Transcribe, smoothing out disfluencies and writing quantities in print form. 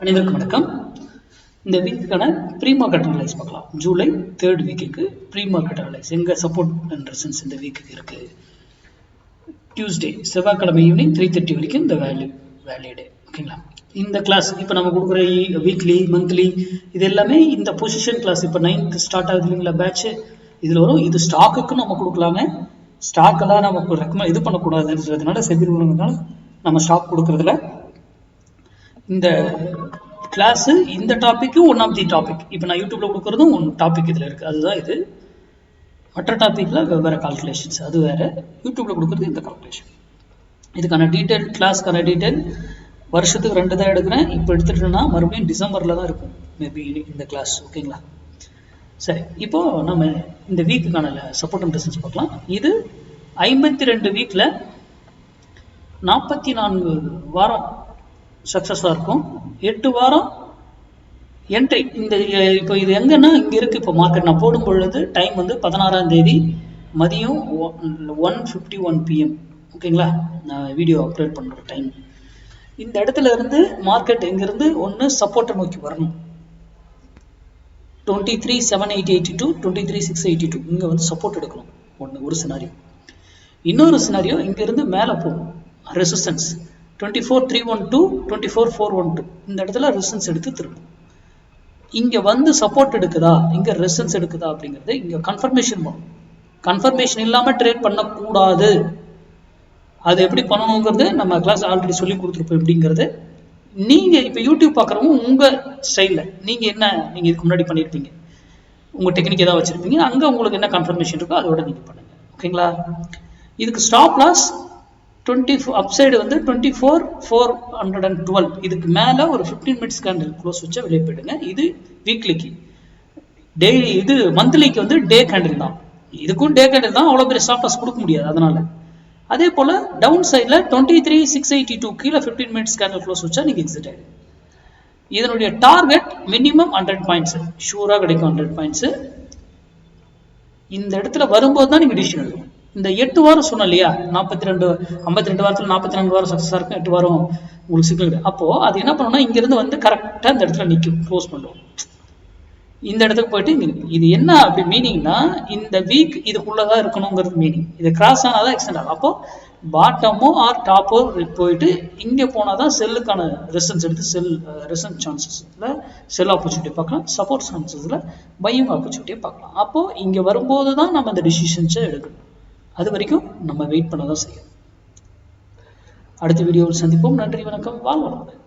அனைவருக்கும் வணக்கம். இந்த வீக்குக்கான ப்ரீ மார்க்கெட் அனலைஸ் பார்க்கலாம். ஜூலை 3rd வீக்குக்கு ப்ரீ மார்க்கெட் அனலைஸ் எங்க சப்போர்ட் அண்ட் ரெசிஸ்டன்ஸ் இந்த வீக்குக்கு இருக்கு. டியூஸ்டே செவ்வாய்க்கிழமை ஈவினிங் 3:30 வரைக்கும் இந்த வேலிடே. ஓகேங்களா? இந்த கிளாஸ் இப்போ நம்ம கொடுக்குற வீக்லி மந்த்லி இது எல்லாமே இந்த பொசிஷன் கிளாஸ். இப்போ 9th ஸ்டார்ட் ஆகுது இல்லைங்களா பேட்ச், இதில் வரும். இது ஸ்டாக்குக்கு நம்ம கொடுக்கலாமே, ஸ்டாக்கெல்லாம் நமக்கு இது பண்ணக்கூடாதுன்றதுனால செபினால நம்ம ஸ்டாக் கொடுக்கறதுல இந்த கிளாஸ் இந்த topic one of the topic. இப்போ நான் யூடியூப்ல கொடுக்கறதும் ஒன் டாபிக் இதில் இருக்கு. அதுதான் இது. மற்ற டாபிக்ல வெவ்வேறு கால்குலேஷன்ஸ், அது வேற. யூடியூப்ல கொடுக்கறது இந்த கால்குலேஷன். இதுக்கான டீட்டெயில், கிளாஸ்க்கான டீட்டெயில் வருஷத்துக்கு 2 தான் எடுக்கிறேன். இப்போ எடுத்துட்டோம்னா மறுபடியும் டிசம்பர்ல தான் இருக்கும் மேபி இந்த கிளாஸ். ஓகேங்களா? சரி, இப்போ நம்ம இந்த வீக்குக்கான சப்போர்ட் அண்ட் ரெசிஸ்டன்ஸ் பார்க்கலாம். இது 52 வீக்ல 44 வாரம் சக்ஸஸாக இருக்கும். 8 வாரம் என்ட்ரி. இந்த இப்போ இது எங்கன்னா இங்கே இருக்குது. இப்போ மார்க்கெட் நான் போடும் பொழுது டைம் வந்து 16ஆம் தேதி மதியம் 1:51 PM. ஓகேங்களா? நான் வீடியோ அப்லோட் பண்ணுற டைம். இந்த இடத்துல இருந்து மார்க்கெட் எங்கேருந்து ஒன்று சப்போர்ட்டை நோக்கி வரணும். 23,782 23,682 இங்கே வந்து சப்போர்ட் எடுக்கணும். ஒரு சினாரியோ. இன்னொரு சினாரியோ இங்கேருந்து மேலே போகும் ரெசிஸ்டன்ஸ் 24,312 24,412 இந்த இடத்துல ரெசிஸ்டன்ஸ் எடுத்து திரும்பும். இங்க வந்து சப்போர்ட் எடுக்குதா, இங்க ரெசிஸ்டன்ஸ் எடுக்குதா அப்படிங்கிறது இங்க கன்ஃபர்மேஷன் பண்ணும். கன்ஃபர்மேஷன் இல்லாம ட்ரேட் பண்ணக்கூடாது. அது எப்படி பண்ணணுங்கிறது நம்ம கிளாஸ் ஆல்ரெடி சொல்லி கொடுத்துருப்போம். எப்படிங்கிறது நீங்க இப்ப யூடியூப் பாக்குறவங்க உங்க ஸ்டைல்ல நீங்க இதுக்கு முன்னாடி பண்ணிருப்பீங்க, உங்க டெக்னிக் ஏதாவது வச்சிருப்பீங்க. அங்க உங்களுக்கு என்ன கன்ஃபர்மேஷன் இருக்கோ அதோட நீங்க பண்ணுங்க. ஓகேங்களா? இதுக்கு ஸ்டாப் லாஸ் 24 அப்சைடு வந்து 24,412. இதுக்கு மேல ஒரு 15 மினிட்ஸ் கேண்டில் க்ளோஸ் வச்சா வெளியே போயிடுங்க. இது வீக்லிக்கு. டெய்லி இது மந்த்லிக்கு வந்து டே கேண்டில் தான். இதுக்கும் டே கேண்டில் தான், அவ்வளவு பெரிய ஸ்டாப் லாஸ் கொடுக்க முடியாது. அதனால அதே போல டவுன் சைட்ல 23,682 கீழே 15 மினிட்ஸ் கேண்டில் க்ளோஸ் வச்சா நீங்க எக்ஸிட் ஆயிடுங்க. இதனுடைய டார்கெட் மினிமம் 100 பாயிண்ட்ஸ் ஷூரா கிடைக்கும். 100 பாயிண்ட்ஸ் இந்த இடத்துல வரும்போது தான் நீங்க டிசிஷன் எடுக்கணும். இந்த 8 வாரம் சொன்னோம் இல்லையா, 52 வாரத்துல 44 வாரம் சக்சஸா இருக்கும். 8 வாரம் உங்களுக்கு சிக்கல். அப்போ அது என்ன பண்ணணும்னா இங்க இருந்து வந்து கரெக்டா இந்த இடத்துல நிற்கும், க்ளோஸ் பண்ணுவோம். இந்த இடத்துக்கு போயிட்டு இது என்ன அப்படி மீனிங்னா இந்த வீக் இதுக்குள்ளதான் இருக்கணுங்கிறது மீனிங். இது கிராஸ் ஆனாதான் எக்ஸ்டெண்ட் ஆகும். அப்போ பாட்டமோ ஆர் டாப்போ போயிட்டு இங்க போனாதான் செல்லுக்கான ரெசிஸ்டன்ஸ் எடுத்து ரெசிஸ்டன்ஸ் சான்சஸ்ல செல் ஆப்பர்ச்சுனிட்டி பார்க்கலாம், சப்போர்ட் சான்சஸ்ல பையிங் ஆப்பர்ச்சுனிட்டியை பார்க்கலாம். அப்போ இங்க வரும்போது தான் நம்ம இந்த டிசிஷன்ஸை எடுக்கணும். அது வரைக்கும் நம்ம வெயிட் பண்ணதான் செய்யணும். அடுத்த வீடியோவில் சந்திப்போம். நன்றி, வணக்கம், வாழ்க வளமுடன்.